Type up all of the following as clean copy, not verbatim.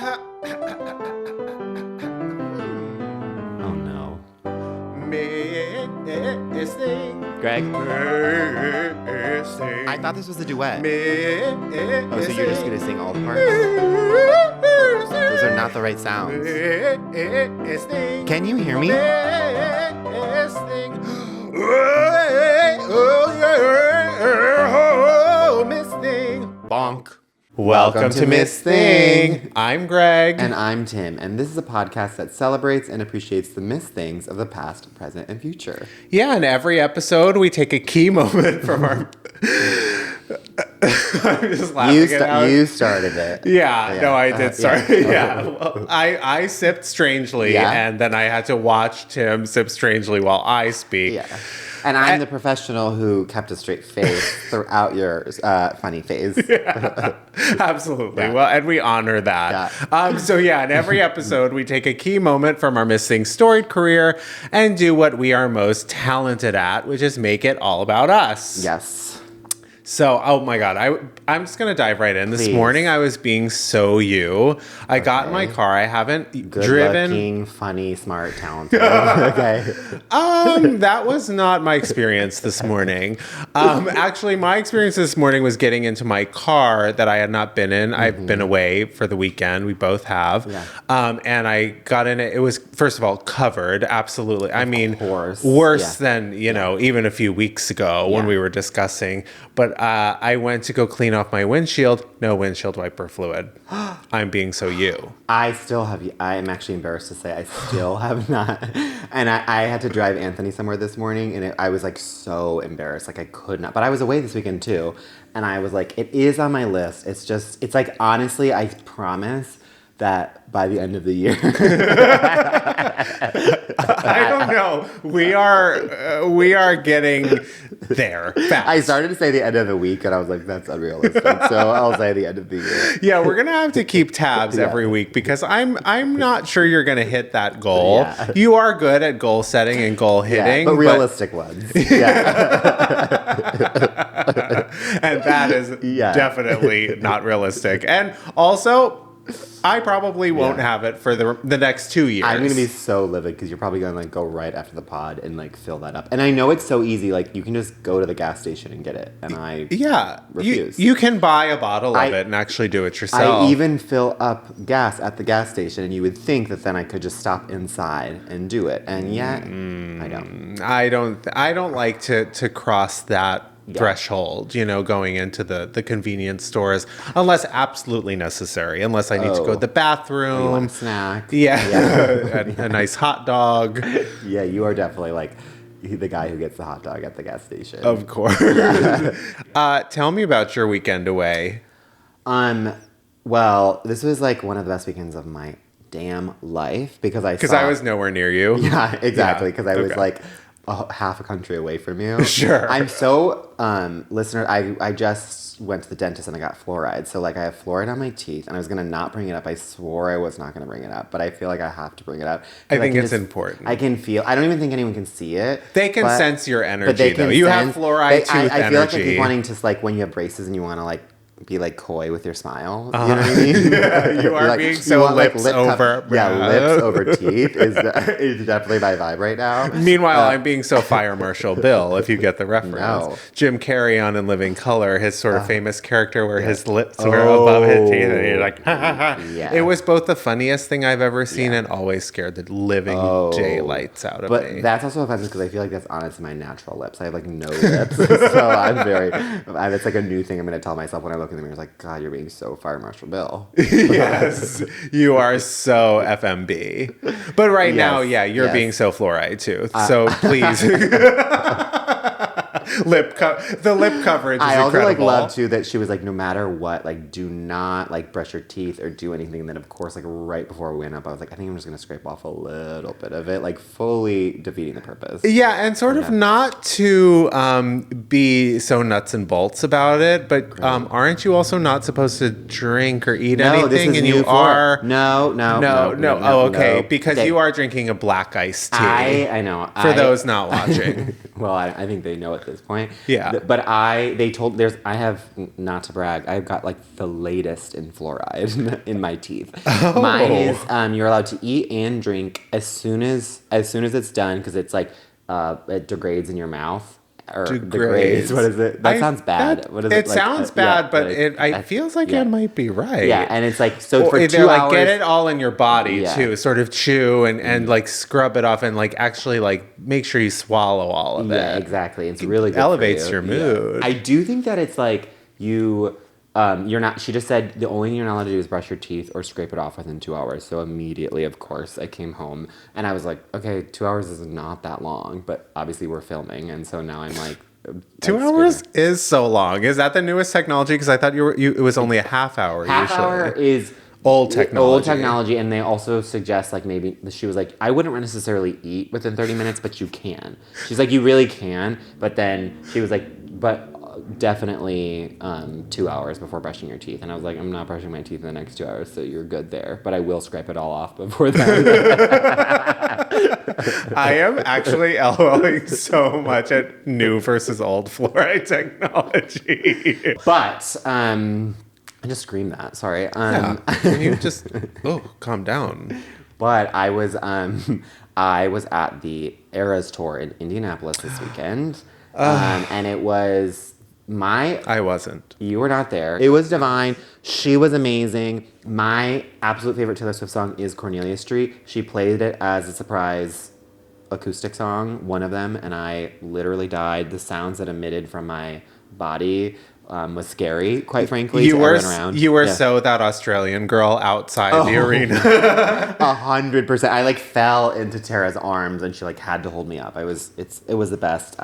Oh no. Missing. Greg? Missing. I thought this was a duet. Missing. Oh, so you're just gonna sing all the parts? Those are not the right sounds. Missing. Can you hear me? Missing. Oh, missing. Bonk. Welcome to Miss Thing. I'm Greg. And I'm Tim, and this is a podcast that celebrates and appreciates the missed things of the past, present, and future. Yeah, in every episode, we take a key moment from our... I'm just laughing at how... You started it. Yeah, no, I did start. Yeah. Okay. Well, I sipped strangely, Yeah. and then I had to watch Tim sip strangely while I speak. Yeah. And I'm the professional who kept a straight face throughout your funny phase. Yeah, absolutely. Yeah. Well, and we honor that. Yeah. In every episode, we take a key moment from our missing storied career and do what we are most talented at, which is make it all about us. Yes. So, oh my God, I'm just going to dive right in. This Please. morning, I was being so you. I got in my car. I haven't driven. Good-looking, funny, smart, talented. Okay. That was not my experience this morning. Actually, my experience this morning was getting into my car that I had not been in. I've been away for the weekend. We both have. Yeah. And I got in it. It was, first of all, covered. Absolutely. I mean, course. worse Yeah. than, even a few weeks ago when Yeah. we were discussing. But I went to go clean off my windshield. No windshield wiper fluid. I'm being so you. I still have, I am actually embarrassed to say I still have not. And I had to drive Anthony somewhere this morning, and I was like so embarrassed. Like I could not. But I was away this weekend too. And I was like, it is on my list. It's like, honestly, I promise that by the end of the year. I don't know. We are getting there fast. I started to say the end of the week, and I was like, that's unrealistic. So I'll say the end of the year. Yeah, we're gonna have to keep tabs Yeah. every week because I'm not sure you're gonna hit that goal. Yeah. You are good at goal setting and goal hitting, But realistic ones. Yeah. and that is Yeah. definitely not realistic. And also, I probably won't have it for the next 2 years. I'm gonna be so livid because you're probably gonna go right after the pod and fill that up. And I know it's so easy. You can just go to the gas station and get it. And I refuse. You can buy a bottle of it and actually do it yourself. I even fill up gas at the gas station, and you would think that then I could just stop inside and do it. And yet, I don't. I don't like to cross that threshold, going into the convenience stores unless absolutely necessary, unless I need to go to the bathroom. You want a snack? Yeah. a nice hot dog. Yeah, you are definitely the guy who gets the hot dog at the gas station. Of course. Tell me about your weekend away. Well, this was one of the best weekends of my damn life because I was nowhere near you. Yeah, exactly. Because I was Okay. half a country away from you. Sure. I'm so, listener, I just went to the dentist and I got fluoride. So I have fluoride on my teeth, and I was going to not bring it up. I swore I was not going to bring it up, but I feel like I have to bring it up. I think can it's important. I can feel, I don't even think anyone can see it. They can sense your but energy, they though. can You have sense- fluoride tooth energy. I feel like I keep wanting to, when you have braces and you want to, be coy with your smile. You know what I mean? Yeah, you are being so lips over. Lips over teeth is definitely my vibe right now. Meanwhile, I'm being so Fire Marshal Bill, if you get the reference. No. Jim Carrey on In Living Color, his sort of famous character where his lips were above his teeth, and you're like, ha, ha, ha. Yeah. It was both the funniest thing I've ever seen and always scared the living daylights out of me. But that's also offensive because I feel like that's honestly my natural lips. I have no lips. So I'm it's a new thing I'm going to tell myself when I look in the mirror. It's God, you're being so Fire Marshal Bill. Yes, you are so FMB. But right now, you're being so fluoride too. So please. The lip coverage is I also incredible. love too that she was no matter what, do not brush your teeth or do anything. And then of course right before we went up, I was I think I'm just gonna scrape off a little bit of it, fully defeating the purpose. Yeah, and sort of not to be so nuts and bolts about it, but aren't you also not supposed to drink or eat anything? This is and new you are no. Oh, okay, because Okay. you are drinking a black iced tea. I know. For those not watching. Well, I think they know at this point. Yeah. But I have, not to brag, I've got like the latest in fluoride in my teeth. Oh. Mine is, you're allowed to eat and drink as soon as it's done, because it's like, it degrades in your mouth. Or degrades. What is it? That sounds bad. What is it? It sounds bad, but it feels like it might be right. Yeah, and it's like, so for 2 they're like, hours, get it all in your body too. Sort of chew and like scrub it off and like actually like make sure you swallow all of it. Yeah, exactly. It's really good. Elevates your mood. I do think that it's like you're not. She just said the only thing you're not allowed to do is brush your teeth or scrape it off within 2 hours. So immediately, of course, I came home and I was like, okay, 2 hours is not that long, but obviously we're filming, and so now I'm like, 2 hours is so long. Is that the newest technology? Because I thought it was only a half hour. Half usually. hour is old technology. Old technology, and they also suggest like maybe she was like, I wouldn't necessarily eat within 30 minutes, but you can. She's like, you really can, but then she was like, but definitely 2 hours before brushing your teeth. And I was like, I'm not brushing my teeth in the next 2 hours, so you're good there. But I will scrape it all off before that. I am actually LOLing so much at new versus old fluoride technology. But I just screamed that. Sorry. Can you just calm down? But I was at the Eras tour in Indianapolis this weekend, and it was I wasn't. You were not there. It was divine. She was amazing. My absolute favorite Taylor Swift song is Cornelia Street. She played it as a surprise acoustic song, one of them, and I literally died. The sounds that emitted from my body was scary, quite frankly. You were so that Australian girl outside the arena. 100%. I like fell into Tara's arms, and she like had to hold me up. It was the best.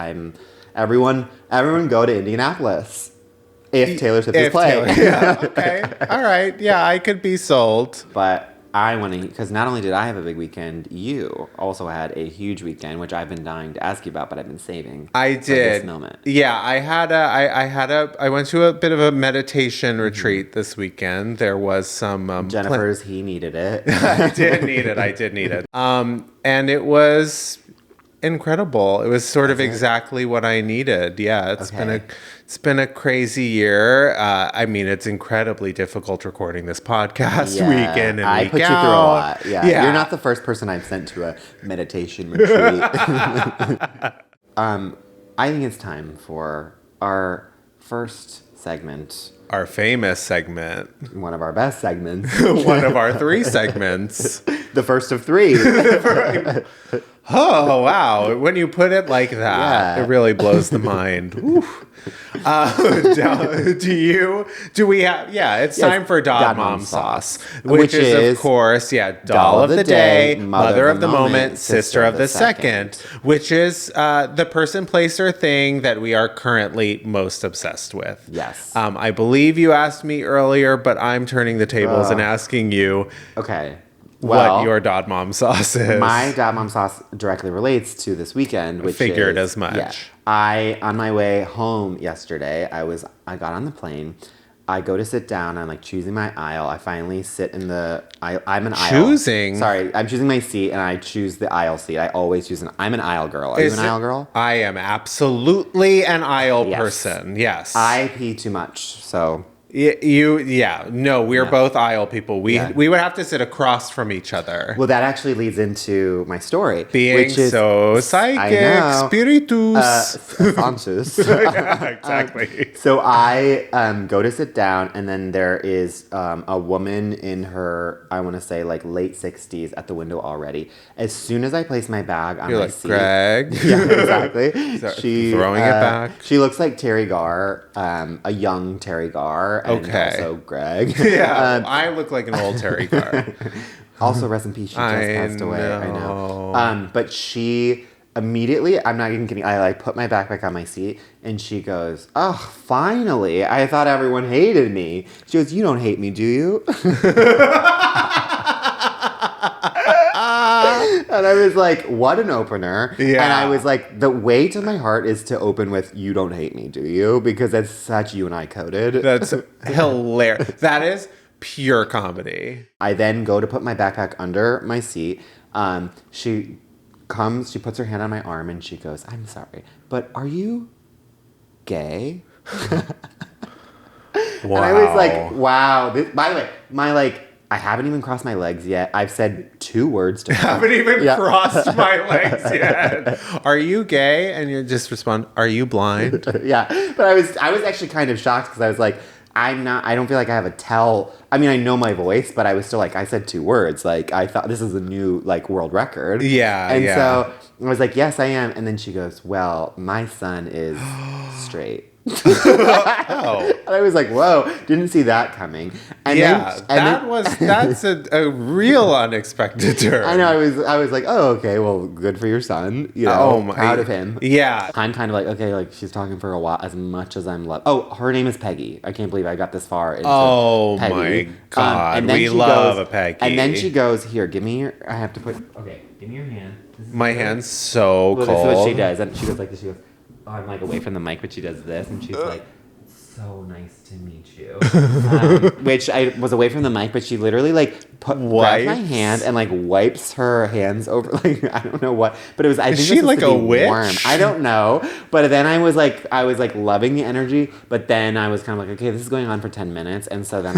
Everyone go to Indianapolis if Taylor Swift is playing. Okay. All right. Yeah, I could be sold. But I want to, because not only did I have a big weekend, you also had a huge weekend, which I've been dying to ask you about, but I've been saving. I did. For this moment. Yeah, I went to a bit of a meditation retreat this weekend. There was some Jennifer's. He needed it. I did need it. And it was incredible. It was sort of exactly what I needed. Yeah, it's been a crazy year. I mean, it's incredibly difficult recording this podcast week in and week out. I put you through a lot. Yeah. You're not the first person I've sent to a meditation retreat. I think it's time for our first segment. Our famous segment. One of our best segments. One of our 3 segments. The first of 3. Oh, wow. When you put it like that, it really blows the mind. It's time for Dog Mom Sauce, which is, of course, doll of the day, mother of the moment, sister of the second, which is the person, place, or thing that we are currently most obsessed with. Yes. I believe you asked me earlier, but I'm turning the tables and asking you. Okay. What your Dog Mom Sauce is. My Dog Mom Sauce directly relates to this weekend, which figured as much. Yeah, on my way home yesterday, I got on the plane. I go to sit down. I'm like choosing my aisle. I finally sit in I'm an aisle. Choosing? Sorry, I'm choosing my seat, and I choose the aisle seat. I always choose I'm an aisle girl. Are you an aisle girl? I am absolutely an aisle person. Yes. I pee too much, so. We're both aisle people. We would have to sit across from each other. Well, that actually leads into my story. Being so psychic, spiritus. Francis. Exactly. So I go to sit down, and then there is a woman in her, I want to say like late 60s at the window already. As soon as I place my bag on my seat. Greg. Yeah, exactly. She throwing it back. She looks like Terry Garr, a young Terry Garr. And also Greg. Yeah, I look like an old Terry Garr. Also, rest in peace. She just passed away. I know. But she immediately, I'm not even kidding, I like put my backpack on my seat, and she goes, "Oh, finally! I thought everyone hated me." She goes, "You don't hate me, do you?" And I was like, what an opener. Yeah. And I was like, the way to my heart is to open with, "You don't hate me, do you?" Because that's such you and I coded. That's hilarious. That is pure comedy. I then go to put my backpack under my seat. She puts her hand on my arm, and she goes, "I'm sorry, but are you gay? Wow. And I was like, wow. By the way, I haven't even crossed my legs yet. I've said 2 words to her. I haven't even crossed my legs yet. Are you gay? And you just respond, are you blind? Yeah. But I was actually kind of shocked because I was like, I don't feel like I have a tell. I mean, I know my voice, but I was still like, I said 2 words. Like, I thought this is a new, like, world record. Yeah, And yeah. so I was like, yes, I am. And then she goes, well, my son is straight. Oh. And I was like, whoa, didn't see that coming. And that's a real unexpected turn. I know, I was like, oh, okay, well, good for your son. You know, proud of him. Yeah. I'm kind of like, okay, like, she's talking for a while, as much as I'm her name is Peggy. I can't believe I got this far into Peggy. My God, and then we she love goes, a Peggy. And then she goes, here, give me your, I have to put, okay, give me your hand. My hand's so cold. This is what she does. And she goes like this, she goes, oh, I'm like away from the mic, but she does this, and she's like, so nice to meet you. Which I was away from the mic, but she literally like grabs my hand and like wipes her hands over, like I don't know what, but it was. I think she this was like to a be witch? warm. I don't know, but then I was like loving the energy, but then I was kind of like, okay, this is going on for 10 minutes, and so then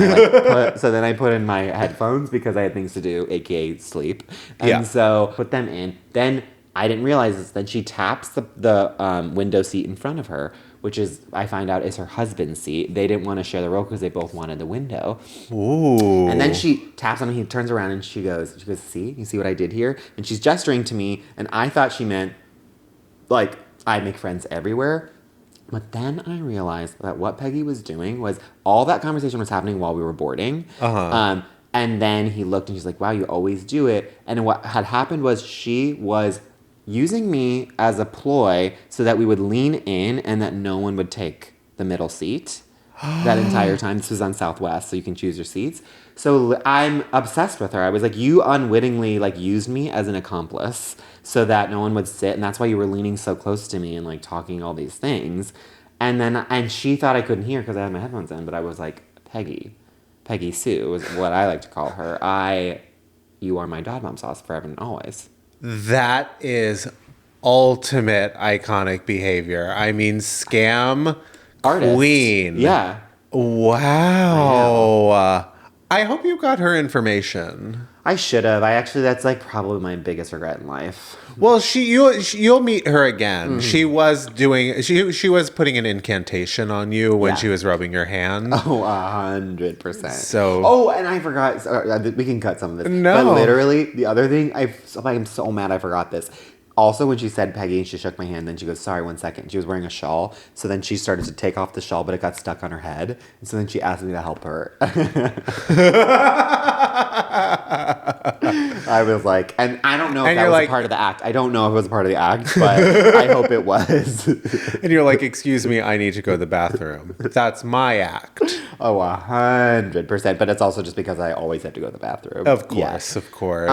I put in my headphones because I had things to do, aka sleep, and so put them in. Then I didn't realize this. Then she taps the window seat in front of her, which is, I find out, is her husband's seat. They didn't want to share the row because they both wanted the window. Ooh. And then she taps on him. He turns around and she goes, see? You see what I did here? And she's gesturing to me, and I thought she meant, like, I make friends everywhere. But then I realized that what Peggy was doing was all that conversation was happening while we were boarding. Uh-huh. And then he looked and she's like, wow, you always do it. And what had happened was she was using me as a ploy so that we would lean in and that no one would take the middle seat that entire time. This was on Southwest, so you can choose your seats. So I'm obsessed with her. I was like, you unwittingly like used me as an accomplice so that no one would sit, and that's why you were leaning so close to me and like talking all these things. And she thought I couldn't hear because I had my headphones in, but I was like, Peggy Sue is what I like to call her. You are my dad mom sauce forever and always. That is ultimate iconic behavior. I mean, scam Artist. queen. Yeah. Wow. I hope you got her information. I should have. That's like probably my biggest regret in life. Well, you'll meet her again. Mm-hmm. She was putting an incantation on you when she was rubbing your hand. Oh, 100%. So. And I forgot. We can cut some of this. No. But literally, the other thing, I'm so mad I forgot this. Also, when she said Peggy and she shook my hand, then she goes, sorry, 1 second. She was wearing a shawl. So then she started to take off the shawl, but it got stuck on her head. And so then she asked me to help her. I was like, and I don't know if that was a part of the act. I don't know if it was a part of the act, but I hope it was. And you're like, excuse me, I need to go to the bathroom. That's my act. Oh, 100%. But it's also just because I always have to go to the bathroom. Of course, of course.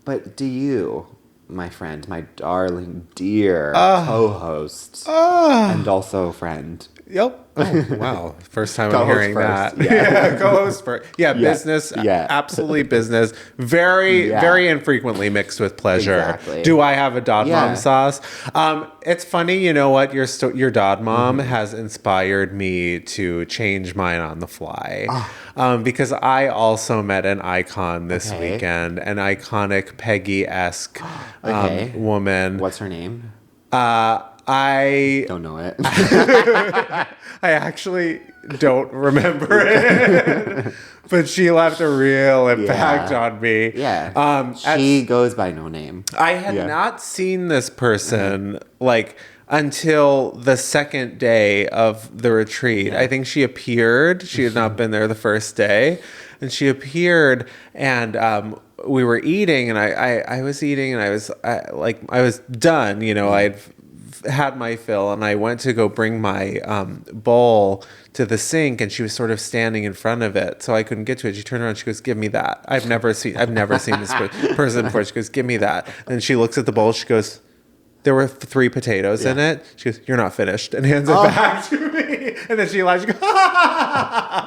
But do you, my friend, my darling, dear co-host, and also friend. Yep. Oh, wow. First time I'm hearing first. that. Yeah. Co-host first. Yeah, business. Yeah. Absolutely business. Very, very infrequently mixed with pleasure. Exactly. Do I have a dad mom sauce? It's funny, you know what? Your dad mom has inspired me to change mine on the fly. Because I also met an icon this weekend, an iconic Peggy-esque woman. What's her name? I don't know it. I actually don't remember it. But she left a real impact on me. Yeah. She goes by no name. I had not seen this person until the second day of the retreat. I think she appeared. She had not been there the first day. And she appeared, and we were eating, and I was eating, and I was done. You know, I'd had my fill, and I went to go bring my bowl to the sink, and she was sort of standing in front of it, so I couldn't get to it. She turned around, she goes, "Give me that." I've never seen this person before. She goes, "Give me that." And she looks at the bowl. She goes, there were 3 potatoes in it. She goes, "You're not finished," and hands it back to me. And then she laughs. She goes,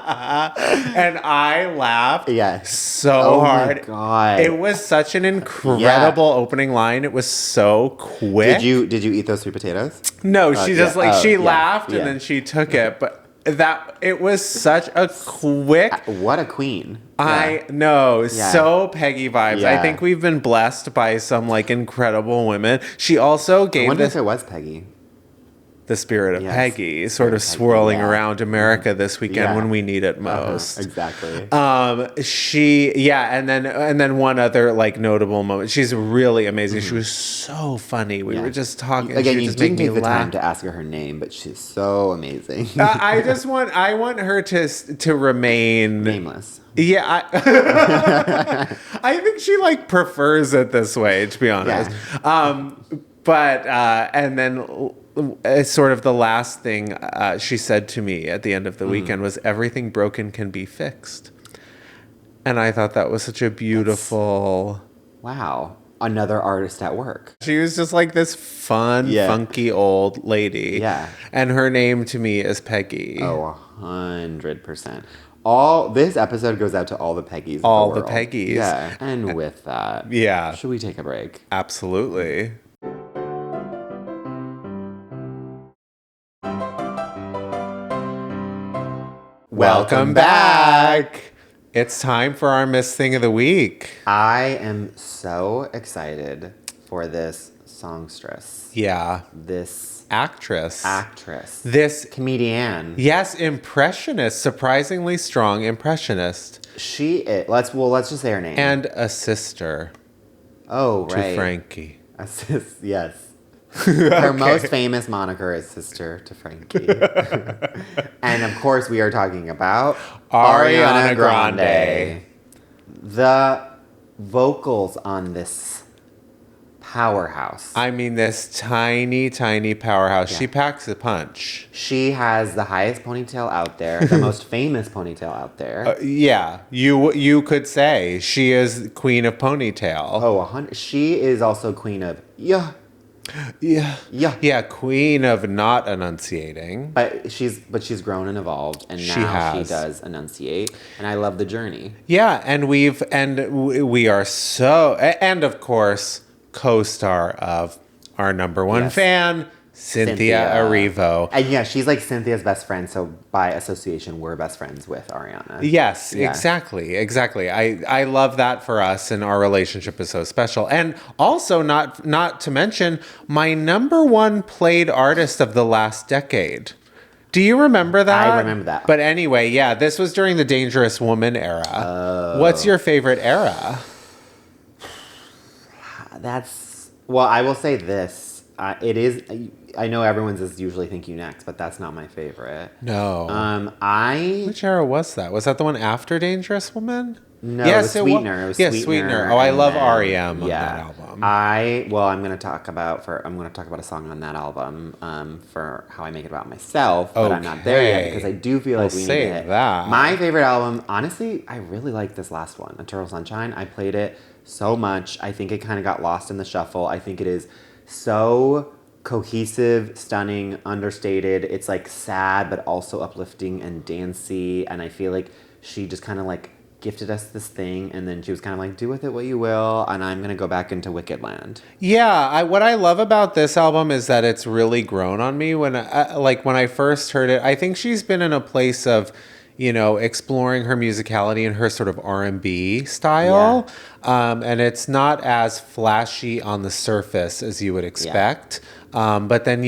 And I laughed so hard. My God. It was such an incredible opening line. It was so quick. Did you eat those sweet potatoes? No, she just she laughed yeah. and then she took it. But it was such a quick. What a queen. I know, so Peggy vibes. Yeah. I think we've been blessed by some like incredible women. She also gave I wonder if it was Peggy. the spirit of Peggy sort of swirling around America this weekend when we need it most. Exactly. And then one other like notable moment. She's really amazing. She was so funny. We were just talking. Again, she you just didn't made me take the laugh. time to ask her name, but she's so amazing. I want her to remain Nameless. Yeah, I think she like prefers it this way, to be honest. And then sort of the last thing she said to me at the end of the weekend was, "Everything broken can be fixed," and I thought that was such a beautiful. Wow, another artist at work. She was just like this fun, funky old lady. Yeah, and her name to me is Peggy. Oh, 100%. All this episode goes out to all the Peggies. All the Peggies. Yeah. And with that, should we take a break? Absolutely. Welcome back. It's time for our Miss Thing of the Week. I am so excited for this songstress. Yeah. This actress. This comedian. Yes, impressionist. Surprisingly strong impressionist. She is. Let's just say her name. And a sister. Oh, right. To Frankie. Yes. Her most famous moniker is Sister to Frankie. And of course, we are talking about Ariana Grande. The vocals on this powerhouse. I mean, this tiny, tiny powerhouse. Yeah. She packs a punch. She has the highest ponytail out there, the most famous ponytail out there. You could say she is queen of ponytail. Oh, she is also queen of queen of not enunciating. But she's grown and evolved, and now she does enunciate, and I love the journey. Yeah, and we are so, and of course, co-star of our number one fan, Cynthia Erivo. And she's like Cynthia's best friend, so by association, we're best friends with Ariana. Yes, exactly. I love that for us, and our relationship is so special. And also, not to mention, my number one played artist of the last decade. Do you remember that? I remember that. But anyway, this was during the Dangerous Woman era. What's your favorite era? I will say this. It is. I know everyone's is usually Thank You Next, but that's not my favorite. No. Which era was that? Was that the one after Dangerous Woman? No, yes, it was Sweetener. It was Sweetener. Oh, I love R.E.M. on that album. I'm going to talk about a song on that album for How I Make It About Myself, but I'm not there yet because I do feel like we need to hit that. My favorite album, honestly, I really like this last one, Eternal Sunshine. I played it so much. I think it kind of got lost in the shuffle. I think it is so cohesive, stunning, understated. It's like sad, but also uplifting and dancey. And I feel like she just kind of like gifted us this thing, and then she was kind of like, do with it what you will, and I'm gonna go back into Wicked Land. Yeah, what I love about this album is that it's really grown on me. When I first heard it, I think she's been in a place of, exploring her musicality and her sort of R&B style. Yeah. And it's not as flashy on the surface as you would expect. Yeah. But then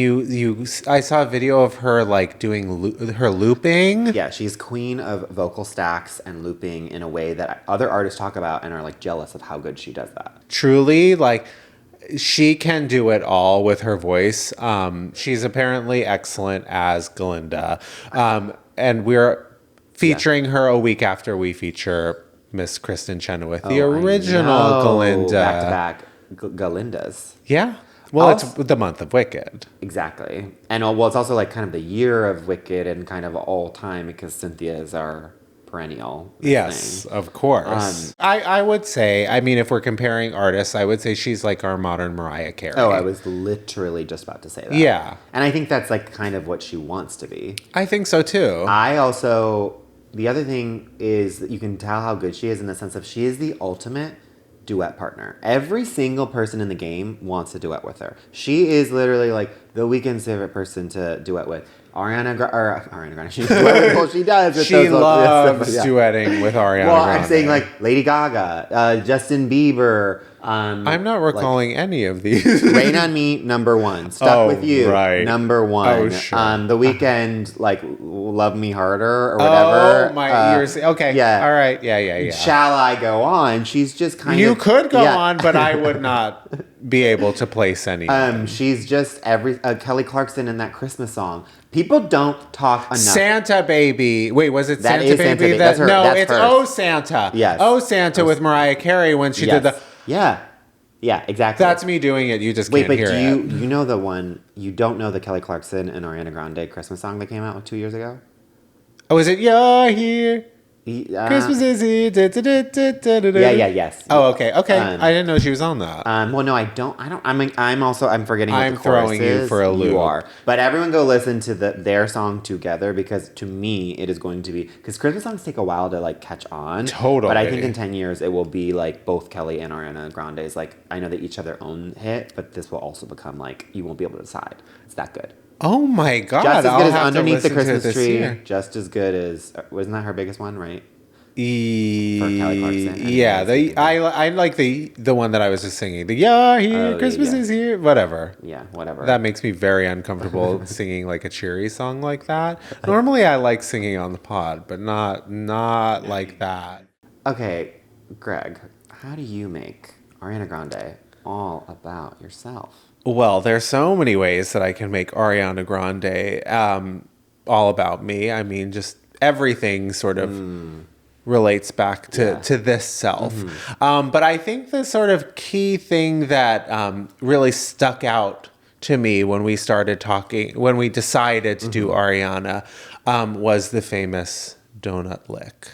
I saw a video of her like doing her looping. Yeah, she's queen of vocal stacks and looping in a way that other artists talk about and are like jealous of how good she does that. Truly, like, she can do it all with her voice. She's apparently excellent as Galinda. And we're featuring her a week after we feature Miss Kristen Chenoweth, the original Galinda. Back-to-back Galindas. Yeah. Well, it's the month of Wicked. Exactly. And it's also like kind of the year of Wicked and kind of all time because Cynthia is our perennial thing. Of course. I would say, if we're comparing artists, I would say she's like our modern Mariah Carey. Oh, I was literally just about to say that. Yeah. And I think that's like kind of what she wants to be. I think so too. I also the other thing is that you can tell how good she is in the sense of she is the ultimate duet partner. Every single person in the game wants to duet with her. She is literally like the Weeknd's favorite person to duet with. Ariana Grande. She's duetting. Well, she does. With She those, loves yeah. duetting with Ariana Well, Grande. I'm saying like Lady Gaga, Justin Bieber. I'm not recalling any of these. Rain on Me, number one. Stuck with You, right. number one. Oh, sure. The Weeknd, like Love Me Harder or whatever. Oh, my ears. Okay. Yeah. All right. Yeah. Shall I Go On? She's just kind of. You could go on, but I would not be able to place any. She's just Kelly Clarkson in that Christmas song. People don't talk enough. Santa Baby. Wait, was it That Santa is Baby? Santa Baby. That's her. No, That's it's hers. Oh Santa. Yes. Oh Santa with Mariah Carey when she did the. Yeah, exactly. That's me doing it. You just Wait, can't but hear do it. you know the one? You don't know the Kelly Clarkson and Ariana Grande Christmas song that came out 2 years ago? Oh, is it You're Here? Christmas is here. Yes. Oh, okay. I didn't know she was on that. Well, no, I don't. I'm forgetting. I'm throwing you for a loop. You are, but everyone go listen to their song together because to me it is going to be because Christmas songs take a while to like catch on. Totally. But I think in 10 years it will be like both Kelly and Ariana Grande's. Like I know they each have their own hit, but this will also become like you won't be able to decide. It's that good. Oh my God! Just as I'll good as have to Underneath the listen to it Christmas this Tree. year. Just as good as wasn't that her biggest one, right? For Kelly Clarkson. Yeah, I like the one that I was just singing. The You're Here, Christmas is here, whatever. Yeah, whatever. That makes me very uncomfortable singing like a cheery song like that. Normally, I like singing on the pod, but not like that. Okay, Greg, how do you make Ariana Grande all about yourself? Well, there's so many ways that I can make Ariana Grande all about me. I mean, just everything sort of relates back to this self. But I think the sort of key thing that really stuck out to me when we started talking, when we decided to do Ariana, was the famous donut lick.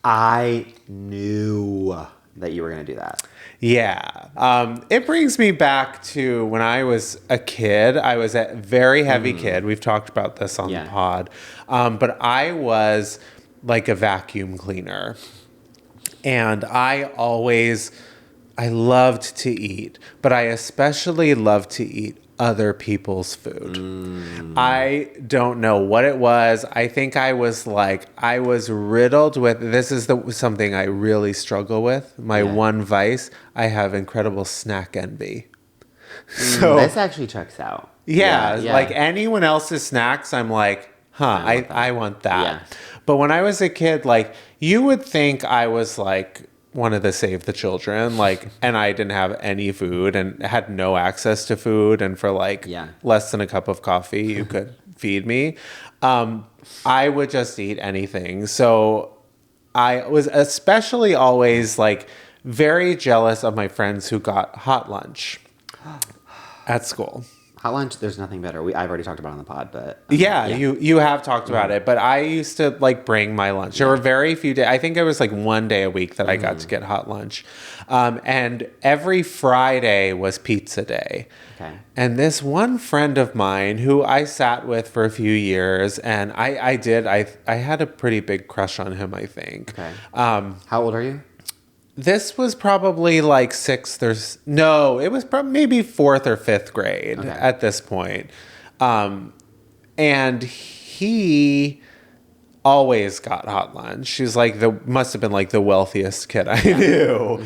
I knew that you were going to do that. Yeah. It brings me back to when I was a kid. I was a very heavy kid. We've talked about this on the pod. But I was like a vacuum cleaner. And I loved to eat, but I especially loved to eat other people's food. I don't know what it was. I think I was riddled with, this is something I really struggle with. My one vice, I have incredible snack envy. So this actually checks out. Yeah, like anyone else's snacks, I'm like, I want that. Yeah. But when I was a kid, like you would think I was like one of the Save the Children, like, and I didn't have any food and had no access to food, and for like less than a cup of coffee, you could feed me. I would just eat anything. So I was especially always like very jealous of my friends who got hot lunch at school. Hot lunch, there's nothing better. I've already talked about it on the pod, but... You have talked about it, but I used to like bring my lunch. There were very few days. I think it was like one day a week that I got to get hot lunch. And every Friday was pizza day. Okay. And this one friend of mine who I sat with for a few years, and I had a pretty big crush on him, I think. Okay. How old are you? This was probably like it was probably maybe 4th or 5th grade at this point. And he always got hot lunch. She was like must have been like the wealthiest kid I knew.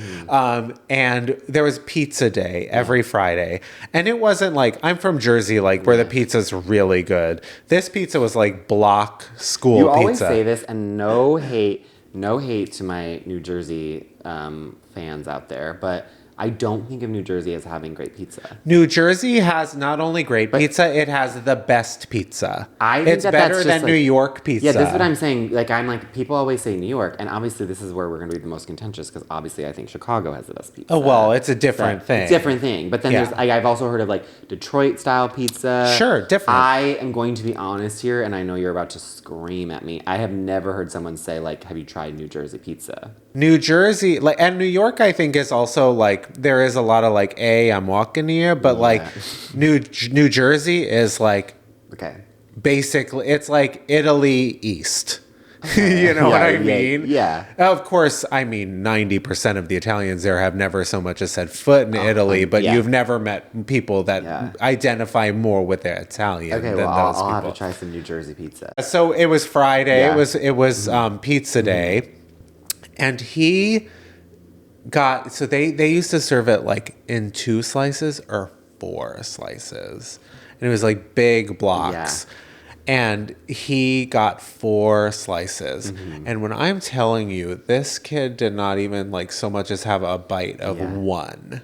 And there was pizza day every Friday. And it wasn't like, I'm from Jersey, like where the pizza's really good. This pizza was like block school pizza. You always say this, and no hate to my New Jersey fans out there, but I don't think of New Jersey as having great pizza. New Jersey has not only great pizza, it has the best pizza. I think it's better than New York pizza. Yeah, this is what I'm saying. Like, I'm like, people always say New York, and obviously this is where we're going to be the most contentious, because obviously I think Chicago has the best pizza. Oh, well, it's a different thing. It's a different thing. But then there's, I've also heard of like Detroit-style pizza. Sure, different. I am going to be honest here, and I know you're about to scream at me. I have never heard someone say, like, have you tried New Jersey pizza? New Jersey, like, and New York, I think is also like, there is a lot of like, I'm walking here, but like New Jersey is like, okay, basically, it's like Italy East. You know what I mean? Yeah. Of course, I mean, 90% of the Italians there have never so much as set foot in Italy, but you've never met people that identify more with their Italian Okay, than well, those I'll people. have to try some New Jersey pizza. So it was Friday. Yeah. It was pizza day, and he got. So they used to serve it like in 2 slices or 4 slices, and it was like big blocks. Yeah. And he got 4 slices. And when I'm telling you, this kid did not even like so much as have a bite of one.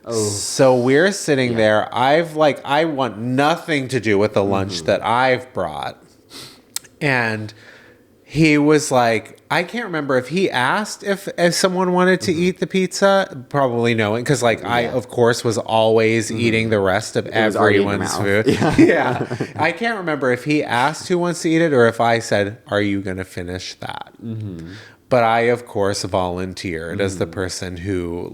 Oh. So we're sitting there. I want nothing to do with the lunch that I've brought. And he was like, I can't remember if he asked if someone wanted to eat the pizza. Probably no, because I, of course, was always eating the rest of everyone's food. Yeah. I can't remember if he asked who wants to eat it or if I said, "Are you going to finish that?" But I, of course, volunteered as the person who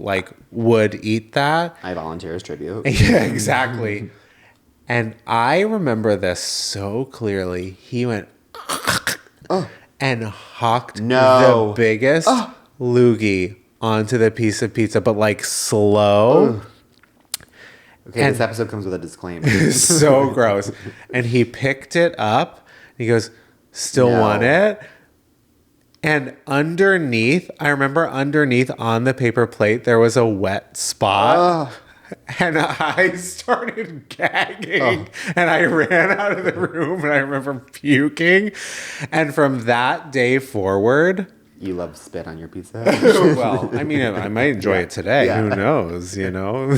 would eat that. I volunteer as tribute. Yeah, exactly. And I remember this so clearly. He went and hocked the biggest loogie onto the piece of pizza, but slow. Okay, and this episode comes with a disclaimer. So gross. And he picked it up. And he goes, "Still want it?" And underneath, I remember underneath on the paper plate, there was a wet spot. And I started gagging and I ran out of the room and I remember puking. And from that day forward... You love spit on your pizza? Well, I mean, I might enjoy it today. Yeah. Who knows, you know?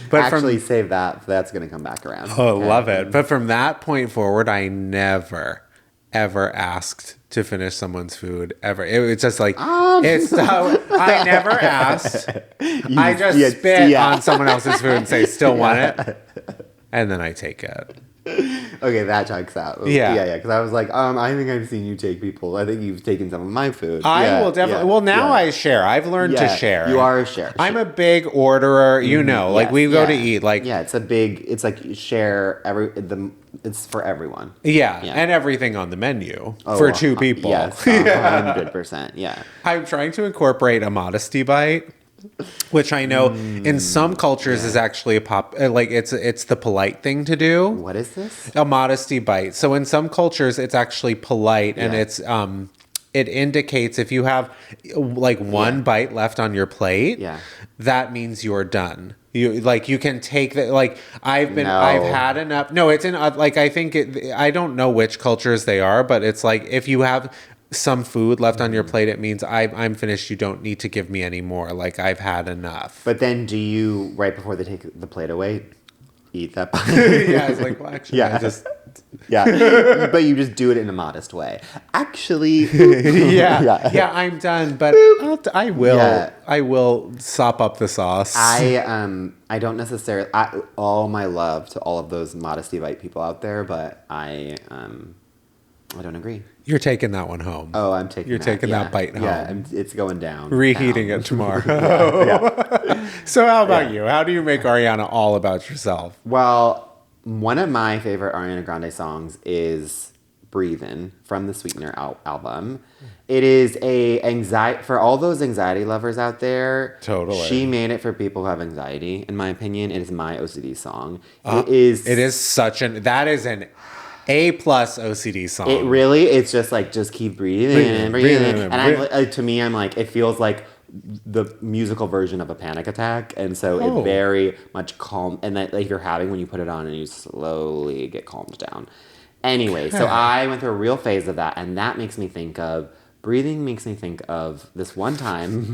But actually, save that. That's going to come back around. Oh, okay. Love it. But from that point forward, I never, ever asked to finish someone's food ever. It was just it's so I never asked. I just spit on someone else's food and say, "Still want it?" And then I take it. Okay, that checks out. Yeah. Because I was like, I think I've seen you take people. I think you've taken some of my food. I will definitely. Well, now I share. I've learned to share. You are a share. I'm a big orderer. You know, we go to eat. It's a big. It's like share It's for everyone. Yeah, and everything on the menu for 2 people. Yes, 100%. Yeah. I'm trying to incorporate a modesty bite. Which I know in some cultures is actually it's the polite thing to do. What is this? A modesty bite. So in some cultures it's actually polite and it's it indicates if you have one bite left on your plate, that means you're done. You can take that. I've had enough. No, it's in I think I don't know which cultures they are, but it's if you have some food left on your plate, it means I'm finished. You don't need to give me any more. I've had enough. But then do you, right before they take the plate away, eat that bite? Yeah, it's well, actually, I just... Yeah, but you just do it in a modest way. Actually... yeah, I'm done, but I will sop up the sauce. I don't necessarily... all my love to all of those modesty bite people out there, but I don't agree. You're taking that one home. Oh, I'm taking. You're taking that bite home. Yeah, it's going down. Reheating it tomorrow. So how about you? How do you make Ariana all about yourself? Well, one of my favorite Ariana Grande songs is "Breathin'" from the Sweetener album. It is for all those anxiety lovers out there. Totally. She made it for people who have anxiety. In my opinion, it is my OCD song. It is that is an A+ OCD song. It really, it's just keep breathing. And to me, I'm it feels like the musical version of a panic attack. And so it very much calm, and that you're having when you put it on and you slowly get calmed down. Anyway, so I went through a real phase of that, and that makes me think of, breathing makes me think of this one time.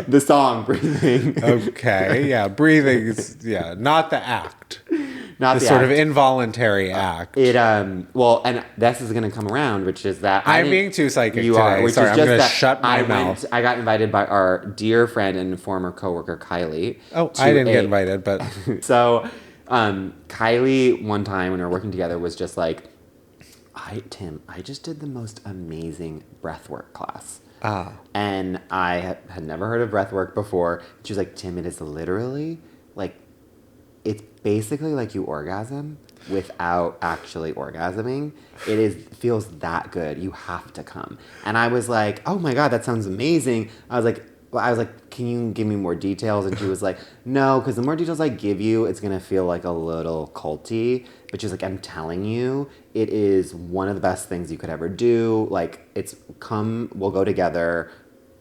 The song Breathing. Okay, yeah, breathing is, not the act. Not the sort act. of involuntary act. And this is going to come around, which is that I'm being too psychic you today. Are, which Sorry, is I'm just going to that shut my mouth. I got invited by our dear friend and former coworker Kylie. Oh, I didn't get invited, but so Kylie one time when we were working together was just Tim, I just did the most amazing breathwork class. And I had never heard of breathwork before. She was like, Tim, it is literally it's basically like you orgasm without actually orgasming. Feels that good. You have to come. And I was like, oh my God, that sounds amazing. I was like, can you give me more details? And she was like, no, because the more details I give you, it's going to feel like a little culty. But she's like, I'm telling you, it is one of the best things you could ever do. Like, we'll go together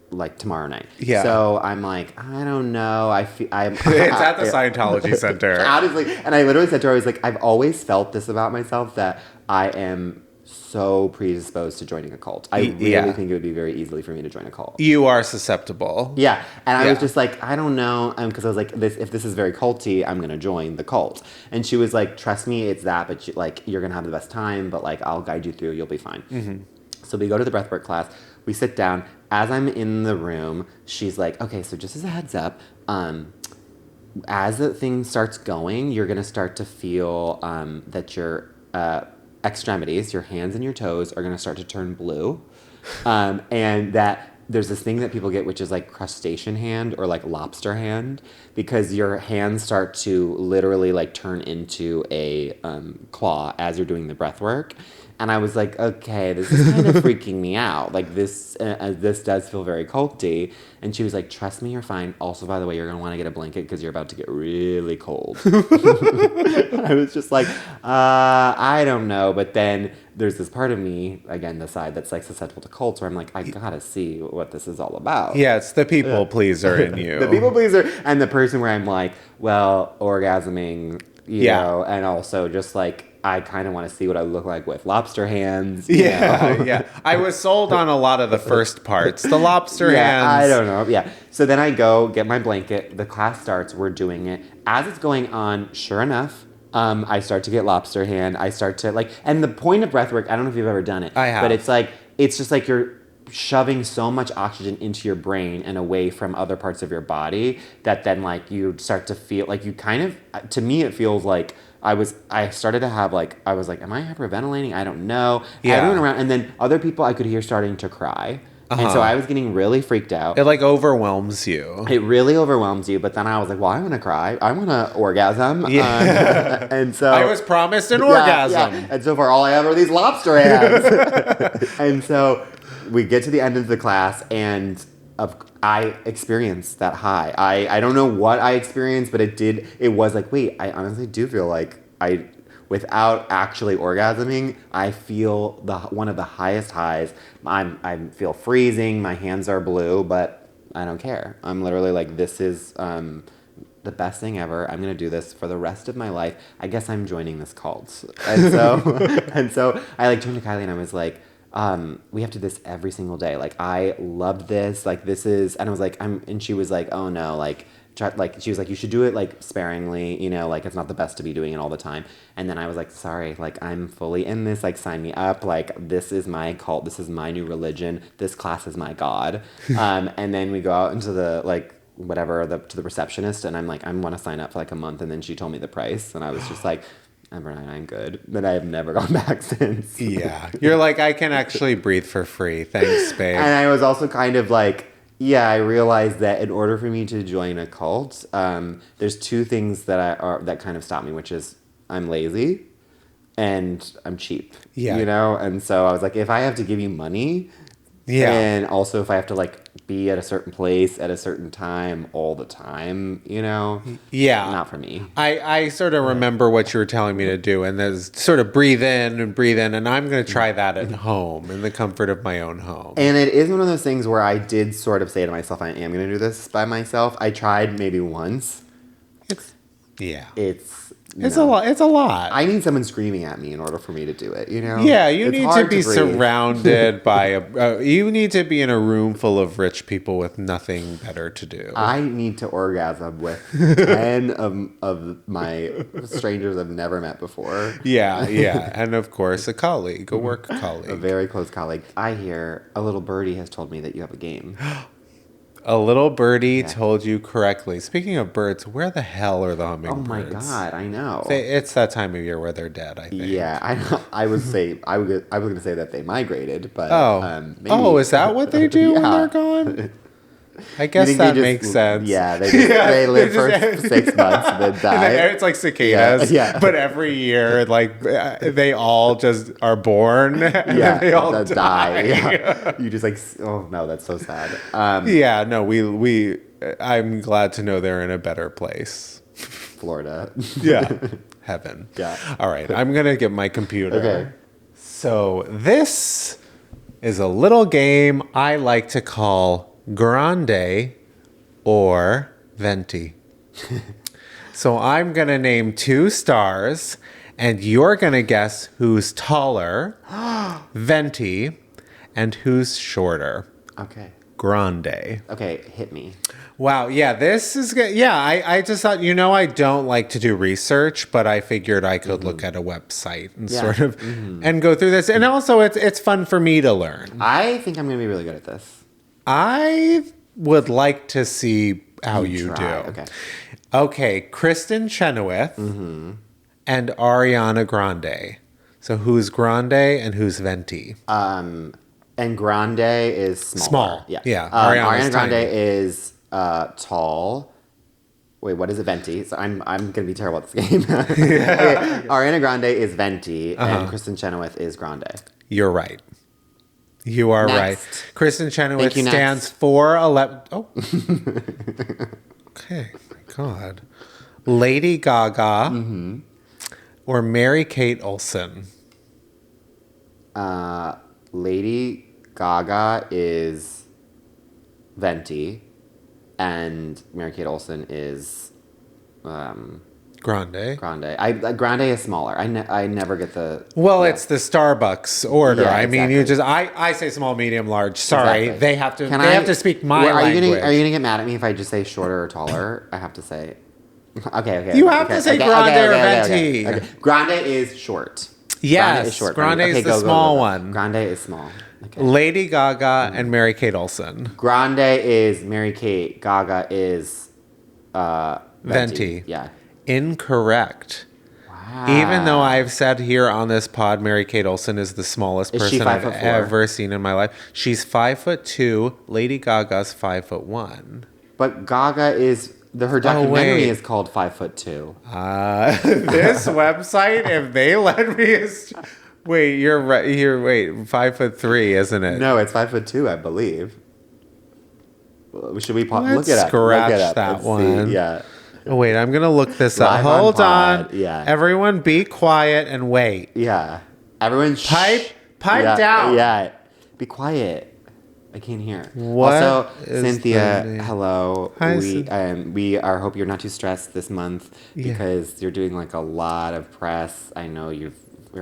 like tomorrow night. Yeah. So I'm like, I don't know. It's at the Scientology Center. Honestly, and I literally said to her, I was like, I've always felt this about myself, that I am so predisposed to joining a cult. I really think it would be very easily for me to join a cult. You are susceptible. Yeah. And I was just like, I don't know. Because I was like, if this is very culty, I'm going to join the cult. And she was like, trust me, it's that. But you're going to have the best time. But like, I'll guide you through. You'll be fine. Mm-hmm. So we go to the breathwork class. We sit down. As I'm in the room, she's like, okay, so just as a heads up, as the thing starts going, you're going to start to feel that your extremities, your hands and your toes, are going to start to turn blue. And that there's this thing that people get, which is like crustacean hand or like lobster hand, because your hands start to literally like turn into a claw as you're doing the breath work. And I was like, okay, this is kind of freaking me out. Like this does feel very culty. And she was like, trust me, you're fine. Also, by the way, you're going to want to get a blanket because you're about to get really cold. I was just like, I don't know. But then there's this part of me, again, the side that's like susceptible to cults, where I'm like, I got to see what this is all about. Yeah, it's the people pleaser in you. The people pleaser and the person where I'm like, well, orgasming, you know, and also just like, I kind of want to see what I look like with lobster hands. Yeah. I was sold on a lot of the first parts. The lobster hands. I don't know. Yeah. So then I go get my blanket. The class starts. We're doing it. As it's going on, sure enough, I start to get lobster hand. I start to like, and the point of breathwork, I don't know if you've ever done it. I have. But it's just like you're shoving so much oxygen into your brain and away from other parts of your body that then like you start to feel like you kind of, to me, it feels like I started to have like, I was like, am I hyperventilating? I don't know. Yeah. Everyone around, and then other people I could hear starting to cry. Uh-huh. And so I was getting really freaked out. It like overwhelms you. It really overwhelms you. But then I was like, well, I want to cry. I want to orgasm. Yeah. And so I was promised an orgasm. Yeah. And so far, all I have are these lobster hands. And so we get to the end of the class, and I experienced that high. I don't know what I experienced, but it was like, wait, I honestly do feel like without actually orgasming, I feel one of the highest highs. I feel freezing, my hands are blue, but I don't care. I'm literally like, this is the best thing ever. I'm going to do this for the rest of my life. I guess I'm joining this cult. And so I like turned to Kylie and I was like, we have to do this every single day. Like, I loved this. Like, this is, and I was like, and she was like, oh no, like, she was like, you should do it like sparingly, you know, like it's not the best to be doing it all the time. And then I was like, sorry, like I'm fully in this, like sign me up. Like, this is my cult. This is my new religion. This class is my God. And then we go out into the, like, to the receptionist, and I'm like, I want to sign up for like a month. And then she told me the price, and I was just like, I'm good. But I have never gone back since. Yeah. You're like, I can actually breathe for free. Thanks, babe. And I was also kind of like, yeah, I realized that in order for me to join a cult, there's two things that kind of stop me, which is I'm lazy and I'm cheap. Yeah. You know? And so I was like, if I have to give you money, yeah, and also if I have to like be at a certain place at a certain time all the time, you know? Yeah. Not for me. I sort of remember what you were telling me to do, and there's sort of breathe in, and I'm going to try that at home in the comfort of my own home. And it is one of those things where I did sort of say to myself, I am going to do this by myself. I tried maybe once. It's a lot. It's a lot. I need someone screaming at me in order for me to do it, you know? Yeah, you it's need to be surrounded by you need to be in a room full of rich people with nothing better to do. I need to orgasm with 10 of my strangers I've never met before. Yeah. And of course, a colleague, a work colleague. A very close colleague. I hear a little birdie has told me that you have a game. A little birdie told you correctly. Speaking of birds, where the hell are the hummingbirds? Oh my God, I know. It's that time of year where they're dead, I think. Yeah, I know. I was going to say that they migrated, but maybe. Oh, is that what they do when they're gone? I guess that makes sense. Yeah, they live for 6 months and then die. And it's like cicadas. Yeah. But every year, like, they all just are born and then they all die. Yeah. You just like, oh no, that's so sad. Yeah, no, I'm glad to know they're in a better place. Florida. Yeah. Heaven. Yeah. All right, I'm going to get my computer. Okay. So this is a little game I like to call Grande or Venti. So I'm going to name 2 stars, and you're going to guess who's taller, Venti, and who's shorter, Okay. Grande. Okay, hit me. Wow, yeah, this is good. Yeah, I just thought, I don't like to do research, but I figured I could look at a website and sort of and go through this. And also it's fun for me to learn. I think I'm going to be really good at this. I would like to see how you do. Okay. Okay, Kristen Chenoweth and Ariana Grande. So who's Grande and who's Venti? And Grande is smaller. Small. Yeah. Yeah. Ariana Grande tiny. is tall. Wait, what is it? Venti. So I'm gonna be terrible at this game. Okay. Ariana Grande is Venti, and Kristen Chenoweth is Grande. You're right. You are Next. right. Kristen Chenoweth you, stands next. for 11. Oh. Okay. My God. Lady Gaga or Mary-Kate Olsen? Lady Gaga is Venti, and Mary-Kate Olsen is Grande. Grande. Grande is smaller. I never get the. Well, yeah. it's the Starbucks order. Yeah, I mean, you exactly. just I say small, medium, large. Sorry, Exactly. they have to have to speak my language. Are you gonna get mad at me if I just say shorter or taller? I have to say. Okay. You have to say Grande or Venti. Okay. Grande is short. Yes, Grande is short. Grande is the go, small go. one. Grande is small. Okay. Lady Gaga and Mary-Kate Olsen. Grande is Mary-Kate. Gaga is Venti. Yeah. Incorrect. Wow. Even though I've said here on this pod, Mary-Kate Olsen is the smallest Is she person I've 5'4"? ever seen in my life. She's 5'2". Lady Gaga's 5'1". But Gaga is her documentary wait. is called 5'2". This website, if they let me, wait, you're right. Wait, 5'3", isn't it? No, it's 5'2", I believe. Should we Let's look it up? scratch Look it up that and one. See. Yeah. Oh, wait, I'm gonna look this up. Live on Hold on. pod, yeah. Everyone, be quiet and wait. Yeah. Everyone Pipe yeah, down. Yeah. Be quiet. I can't hear. What Also, is Cynthia, the name? hello. Hi, We hope you're not too stressed this month Yeah. because you're doing like a lot of press. I know you're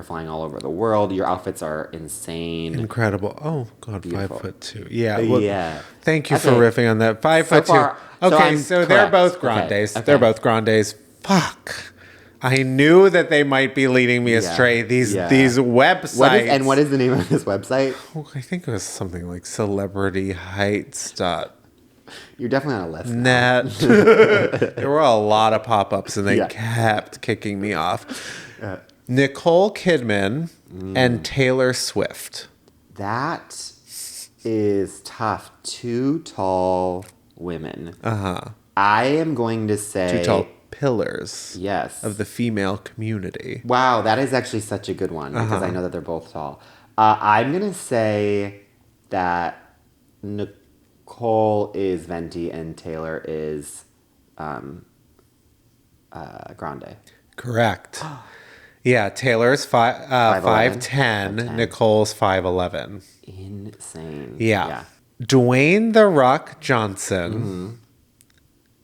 flying all over the world. Your outfits are insane. Incredible. Oh, God, Beautiful. 5'2". Yeah. Well, Yeah. Thank you Okay. for riffing on that. 5'2". far- so Okay, I'm so they're correct. both Okay, Grandes. okay. They're both Grandes. Fuck. I knew that they might be leading me astray. These Yeah. websites. What is the name of this website? Oh, I think it was something like celebrityheights.net. You're definitely on a list. now. There were a lot of pop-ups and they Yeah. kept kicking me off. Nicole Kidman and Taylor Swift. That is tough. 2 tall women. I am going to say 2 tall pillars yes of the female community. Wow, that is actually such a good one because I know that they're both tall. I'm gonna say that Nicole is Venti and Taylor is Grande. Correct. Yeah, Taylor's 5'10", 5'10". Nicole's 5'11". Insane. Yeah. Dwayne "The Rock" Johnson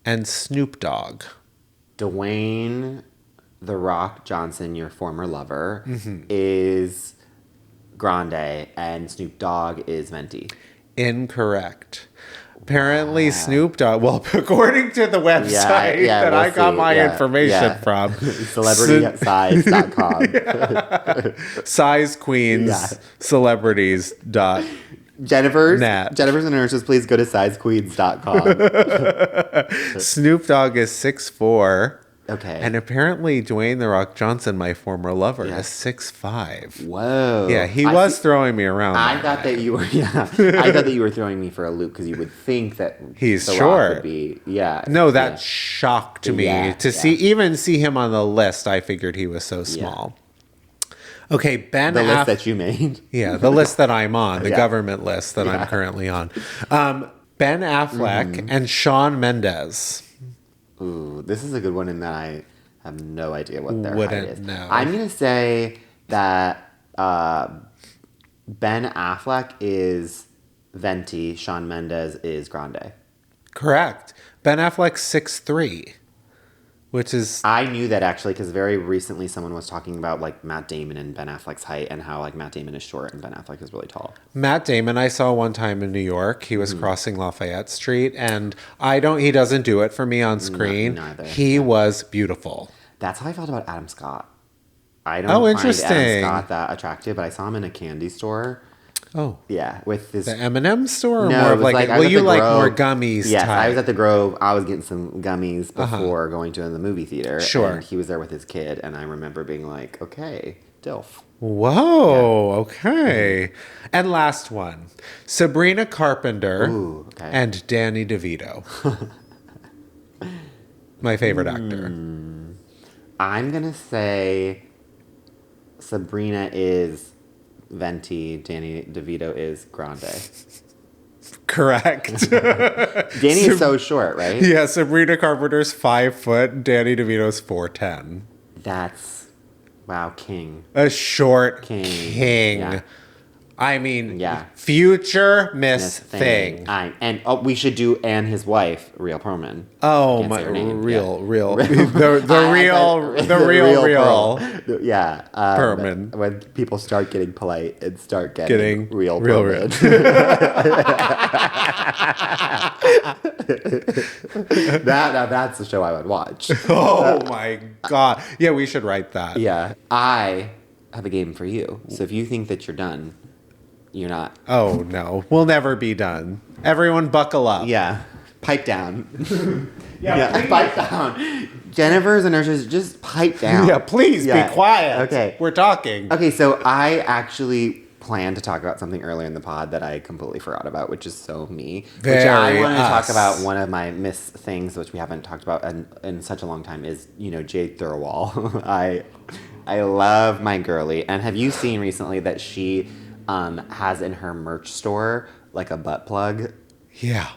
and Snoop Dogg. Dwayne "The Rock" Johnson, your former lover, is Grande, and Snoop Dogg is Venti. Incorrect. Apparently, Snoop Dogg, well, according to the website that we'll I got see. my information from, CelebritySize.com. Size Queens, Celebrities. Jennifer's Nat. and nurses, please go to sizequeens.com. Snoop Dogg is 6'4", Okay. And apparently Dwayne The Rock Johnson, my former lover, Yeah. is 6'5". Whoa. Yeah, he was throwing me around. I thought that you were, I thought that you were throwing me for a loop because you would think that He's The short. Rock would be, No, that shocked me to see him on the list. I figured he was so small. Okay, Ben the list that you made. Yeah, the list that I'm on, the government list that I'm currently on. Ben Affleck and Shawn Mendes. Ooh, this is a good one in that I have no idea what their height is. Know. I'm going to say that Ben Affleck is Venti, Shawn Mendes is Grande. Correct. Ben Affleck's 6'3", which is... I knew that actually because very recently someone was talking about like Matt Damon and Ben Affleck's height and how like Matt Damon is short and Ben Affleck is really tall. Matt Damon I saw one time in New York. He was crossing Lafayette Street and he doesn't do it for me on screen. Neither. He was beautiful. That's how I felt about Adam Scott. I don't find Adam Scott that attractive, but I saw him in a candy store. Oh. Yeah, with this... The M&M store? Or no, more it of was like well, you like Grove. more gummies Yes, type. I was at the Grove. I was getting some gummies before going to the movie theater. Sure. And he was there with his kid, and I remember being like, okay, DILF. Whoa, okay. And last one. Sabrina Carpenter and Danny DeVito. My favorite actor. I'm going to say Sabrina is Venti, Danny DeVito is Grande. Correct. Danny is so short, right? Yeah, Sabrina Carpenter's 5 foot, Danny DeVito's 4'10". That's, wow, king. A short King. Yeah. I mean, future Miss Thing. And we should do and his wife, Real Perlman. Oh my, real. Yeah. Perlman. When people start getting polite and start getting real Perlman. That's the show I would watch. Oh my God. Yeah, we should write that. Yeah. I have a game for you. So if you think that you're done, you're not. Oh, no. We'll never be done. Everyone buckle up. Yeah. Pipe down. Pipe down. Jennifer's and nurses, just pipe down. Yeah, please be quiet. Okay. We're talking. Okay, so I actually planned to talk about something earlier in the pod that I completely forgot about, which is so me. Which I wanted to talk about one of my Miss Things, which we haven't talked about in such a long time, is, Jade Thirlwall. I love my girly. And have you seen recently that she... has in her merch store like a butt plug. Yeah.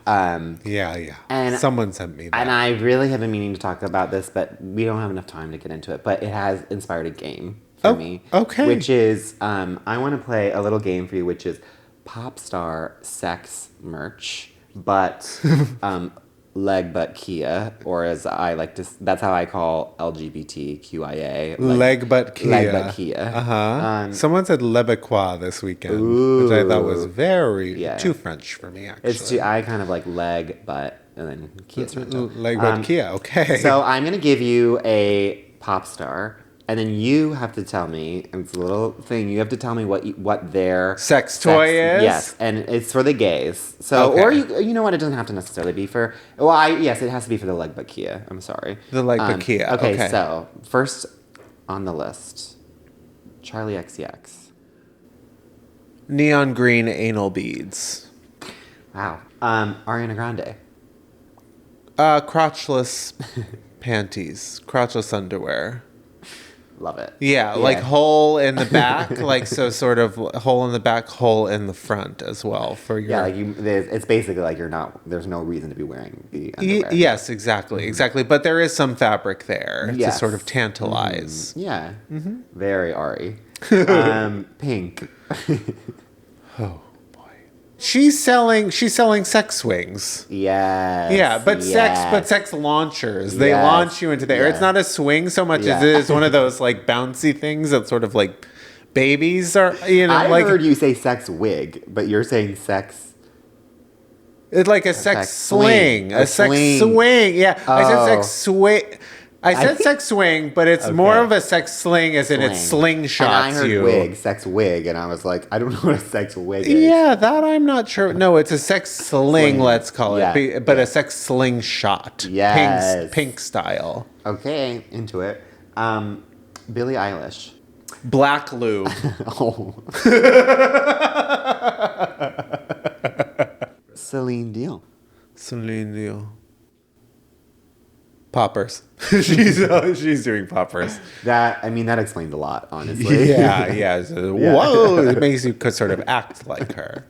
Yeah. And someone sent me that. And I really have been meaning to talk about this, but we don't have enough time to get into it. But it has inspired a game for me. Okay. Which is, I want to play a little game for you, which is pop star sex merch, but leg butt Kia, or as I like to, that's how I call LGBTQIA. Leg butt Kia. Leg butt Kia. Someone said Lebequois this weekend, which I thought was too French for me, actually. I kind of like leg butt and then Kia's leg butt Kia, okay. So I'm going to give you a pop star. And then you have to tell me, and it's a little thing, you have to tell me what their sex toy is? Yes, and it's for the gays. So, or you know what, it doesn't have to necessarily be for, yes, it has to be for the leg butt Kia. I'm sorry. The leg butt Kia, okay. So, first on the list, Charlie XCX. Neon green anal beads. Wow. Ariana Grande. Crotchless panties, crotchless underwear. Love it. Yeah, like hole in the back, like so sort of hole in the back, hole in the front as well for your... Yeah, it's basically like there's no reason to be wearing the underwear. Yes, exactly. But there is some fabric there to sort of tantalize. Yeah. Very Ari. Pink. Oh. She's selling sex swings. Yes. Yeah, but sex launchers. They launch you into the air. It's not a swing so much as it is one of those like bouncy things that sort of like babies are, I heard you say sex wig, but you're saying sex. It's like a sex swing. A sex swing. Yeah. I said sex swing. I said sex swing, but it's more Okay. of a sex sling as in it slingshots and I heard you. wig, sex wig, and I was like, I don't know what a sex wig is. Yeah, that I'm not sure. No, it's a sex sling, let's call it. Yeah, But a sex slingshot. Yes. Pink style. Okay, into it. Billie Eilish. Black lube. Oh. Celine Dion. Celine Dion. Poppers. she's doing poppers. That explains a lot, honestly. Yeah. So, whoa, it makes you sort of act like her.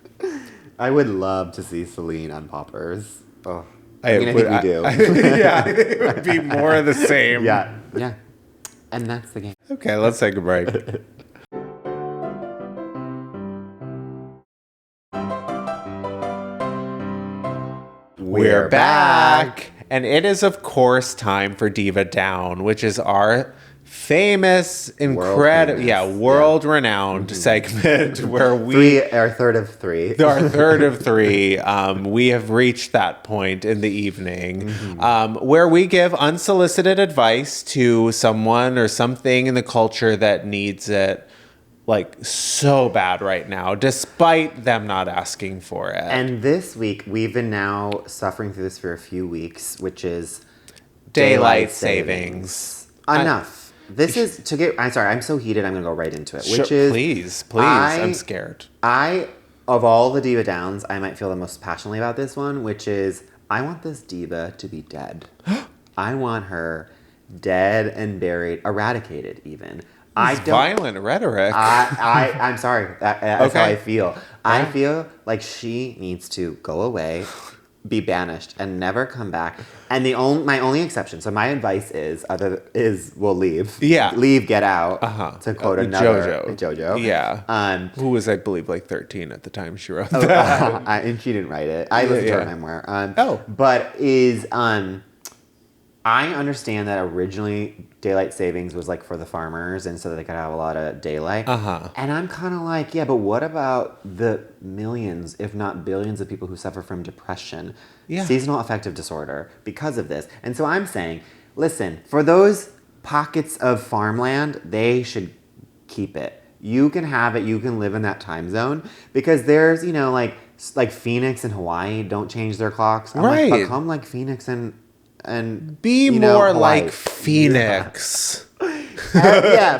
I would love to see Celine on poppers. Oh, I think we do. Yeah, it would be more of the same. Yeah. And that's the game. Okay, let's take a break. We're back. And it is, of course, time for Diva Down, which is our famous, incredible, world-renowned segment where our third of three. Our third of three. We have reached that point in the evening where we give unsolicited advice to someone or something in the culture that needs it like so bad right now, despite them not asking for it. And this week, we've been now suffering through this for a few weeks, which is daylight savings. Enough. I'm sorry, I'm so heated, I'm going to go right into it. Which is... Please, I'm scared. Of all the Diva Downs, I might feel the most passionately about this one, which is, I want this diva to be dead. I want her dead and buried, eradicated even. Violent rhetoric. I'm sorry. That's how I feel. Yeah. I feel like she needs to go away, be banished, and never come back. And my only exception, so my advice is we'll leave. Yeah. Leave, get out. To quote another JoJo. Yeah. Who was, I believe, like 13 at the time she wrote that. And she didn't write it. I listened to her memoir. But I understand that originally daylight savings was like for the farmers and so that they could have a lot of daylight. And I'm kind of like, yeah, but what about the millions, if not billions of people who suffer from depression, seasonal affective disorder because of this? And so I'm saying, listen, for those pockets of farmland, they should keep it. You can have it. You can live in that time zone because there's, like Phoenix and Hawaii don't change their clocks. I'm like, but come like Phoenix and be more like Phoenix.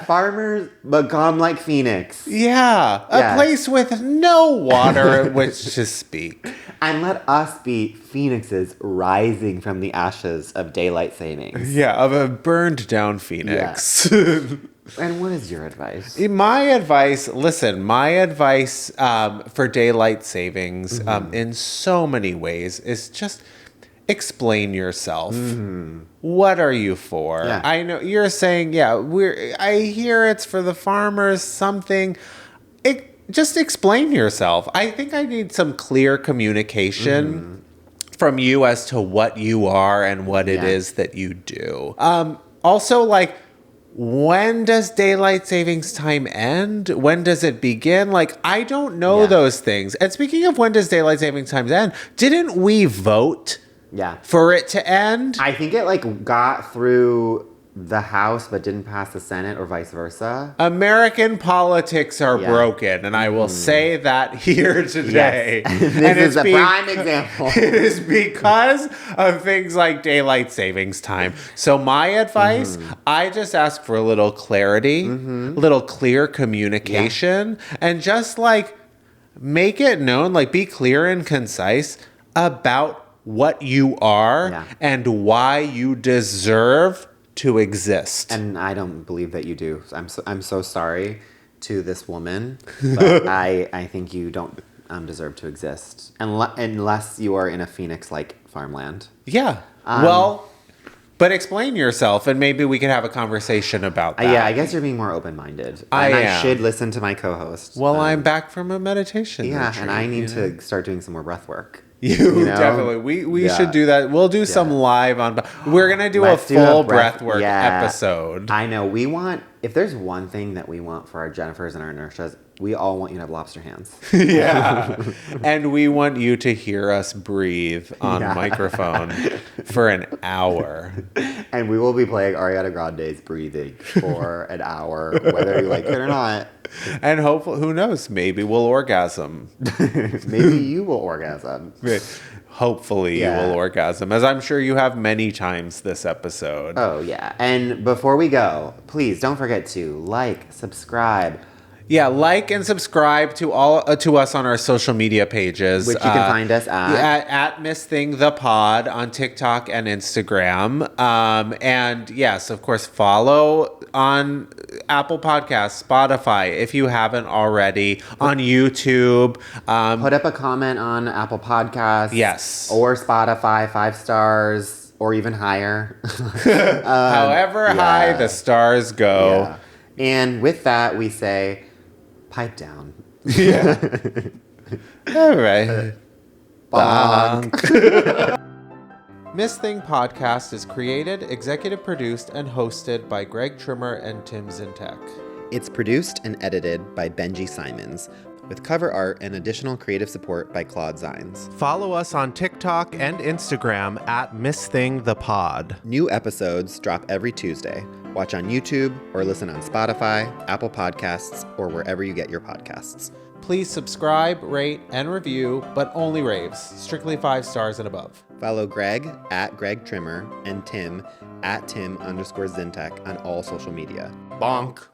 Farmers become like Phoenix. A place with no water in which to speak. And let us be phoenixes rising from the ashes of daylight savings. Yeah, of a burned down phoenix. And what is your advice? My advice for daylight savings in so many ways is just... explain yourself. What are you for? I know you're saying, I hear it's for the farmers, something. Just explain yourself. I think I need some clear communication from you as to what you are and what it is that you do. Also, like, when does daylight savings time end? When does it begin? Like, I don't know those things. And speaking of when does daylight savings time end, didn't we vote for it to end? I think it got through the House but didn't pass the Senate or vice versa. American politics are broken, and I will say that here today. Yes. This is a prime example. It is because of things like daylight savings time. So my advice, I just ask for a little clarity, a little clear communication, and just make it known, be clear and concise about what you are and why you deserve to exist. And I don't believe that you do. I'm so sorry to this woman, but I think you don't deserve to exist unless you are in a Phoenix-like farmland. Yeah. But explain yourself, and maybe we could have a conversation about that. I guess you're being more open-minded. I should listen to my co-host. Well, I'm back from a meditation retreat, and I need to start doing some more breath work. You know? definitely. We should do that. We'll do some live on. We're gonna do Let's a do full breath- breathwork episode. I know. We want, if there's one thing that we want for our Jennifers and our Nurshas, we all want you to have lobster hands. Yeah. And we want you to hear us breathe on microphone for an hour. And we will be playing Ariana Grande's Breathing for an hour, whether you like it or not. And hopefully, who knows? Maybe we'll orgasm. Maybe you will orgasm. Hopefully you will orgasm, as I'm sure you have many times this episode. Oh, yeah. And before we go, please don't forget to like, subscribe. Yeah, like and subscribe to us on our social media pages, Which you can find us at Miss Thing the Pod on TikTok and Instagram. And yes, of course, follow on Apple Podcasts, Spotify, if you haven't already, on YouTube. Put up a comment on Apple Podcasts. Yes. Or Spotify, 5 stars, or even higher. However high the stars go. Yeah. And with that, we say, pipe down. Yeah. All right. Bonk. Miss Thing Podcast is created, executive produced, and hosted by Greg Trimmer and Tim Zientek. It's produced and edited by Benji Simons, with cover art and additional creative support by Claude Zeins. Follow us on TikTok and Instagram at Miss Thing the Pod. New episodes drop every Tuesday. Watch on YouTube or listen on Spotify, Apple Podcasts, or wherever you get your podcasts. Please subscribe, rate, and review, but only raves. Strictly 5 stars and above. Follow Greg at Greg Trimmer and Tim at Tim_Zientek on all social media. Bonk.